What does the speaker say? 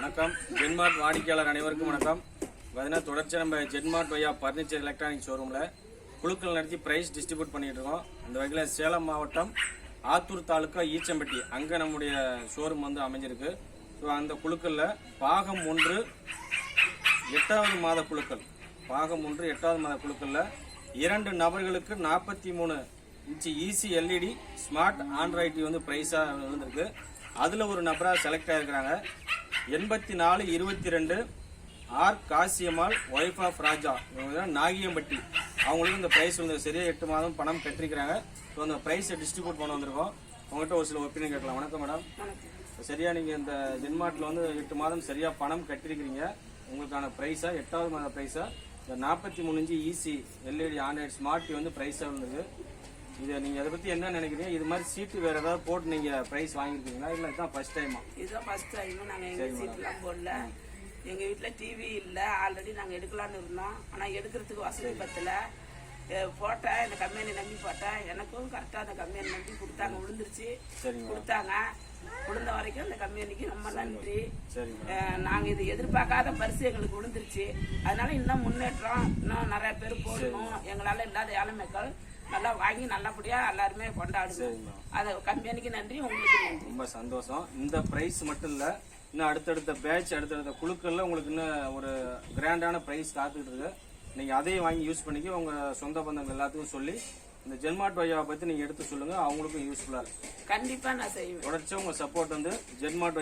வணக்கம். ஜென்மார்ட் வாடிக்கையாளர் அனைவருக்கும் வணக்கம். பார்த்தீங்கன்னா தொடர்ச்சி நம்ம ஜென்மார்ட் வையா பர்னிச்சர் எலக்ட்ரானிக் ஷோரூமில் குழுக்கள் நடத்தி ப்ரைஸ் டிஸ்ட்ரிபியூட் பண்ணிட்டு இருக்கோம். அந்த வகையில் சேலம் மாவட்டம் ஆத்தூர் தாலுக்கா ஈச்சம்பட்டி அங்கே நம்முடைய ஷோரூம் வந்து அமைஞ்சிருக்கு. ஸோ அந்த குழுக்களில் பாகம் 1 8வது மாத குழுக்கள், பாகம் 1 8வது மாத குழுக்களில் 2 நபர்களுக்கு 43 இன்ச்சு ஈசி எல்இடி ஸ்மார்ட் ஆண்ட்ராய்டு வந்து ப்ரைஸாக விழுந்திருக்கு. அதில் ஒரு நபராக செலக்ட் ஆகிருக்கிறாங்க. 8422 R Kasiyammal, wife of Raja, இவங்க நாகியம்பட்டி. அவங்களுக்கு இந்த ப்ரைஸ் வந்து சரியாக 8 மாதம் பணம் கட்டிருக்கிறாங்க. ஸோ அந்த ப்ரைஸை டிஸ்ட்ரிபியூட் பண்ண வந்திருக்கோம். உங்கள்கிட்ட ஒரு சில ஒப்பீனியன் கேட்கலாம். வணக்கம் மேடம். சரியா நீங்கள் இந்த ஜென்மார்ட்டில் வந்து 8 மாதம் சரியாக பணம் கட்டிருக்கிறீங்க. உங்களுக்கான ப்ரைஸாக 8வது மாத ப்ரைஸாக இந்த 43 இன்ச்சு ஈசி எல்இடி ஆண்ட்ராய்டு ஸ்மார்ட் டிவி வந்து ப்ரைஸாக இருந்தது. இதை நீங்கள் அதை பற்றி என்ன நினைக்கிறீங்க? இது மாதிரி சீட்டு வேறு ஏதாவது போட்டு நீங்கள் ப்ரைஸ் வாங்கியிருக்கீங்களா, இல்லை இதுதான் ஃபர்ஸ்ட் டைமா? இதுதான் ஃபர்ஸ்ட் டைம். நாங்கள் எங்கள் சீட்லாம் போடல. எங்கள் வீட்டில் டிவி இல்லை. ஆல்ரெடி நாங்கள் எடுக்கலான்னு இருந்தோம். ஆனால் எடுக்கிறதுக்கு வசதி பத்தலை. போட்டேன், இந்த கம்பெனி நம்பி போட்டேன். எனக்கும் கரெக்டாக அந்த கம்பெனி நம்பி கொடுத்தாங்க. விழுந்துருச்சு, கொடுத்தாங்க. விழுந்த வரைக்கும் அந்த கம்பெனிக்கு ரொம்ப நன்றி. நாங்கள் இது எதிர்பார்க்காத பரிசு எங்களுக்கு விழுந்துருச்சு. அதனால இன்னும் முன்னேற்றம், இன்னும் நிறைய பேர் போடணும். எங்களால் இல்லாத ஏழை மக்கள் நல்லா வாங்கி நல்லபடியா எல்லாருமே கொண்டாடுவோம். அது கம்பெனிக்கு நன்றி, உங்களுக்கு நன்றி. ரொம்ப சந்தோஷம். இந்த பிரைஸ் மட்டும் இல்ல, இன்னும் அடுத்தடுத்த பேட்ச், அடுத்தடுத்த குழுக்கள்ல உங்களுக்கு இன்னும் ஒரு கிராண்டான பிரைஸ் காத்துக்கிட்டு இருக்கு. நீங்க அதையும் வாங்கி யூஸ் பண்ணிக்க. உங்க சொந்த பந்தங்கள் எல்லாத்துக்கும் சொல்லி இந்த ஜென்மார்ட் வையாவை பத்தி நீங்க எடுத்து சொல்லுங்க. அவங்களுக்கும் யூஸ்ஃபுல்லா இருக்கு. கண்டிப்பா நான் செய்வேன். தொடர்ச்சி உங்க சப்போர்ட் வந்து ஜென்மார்ட்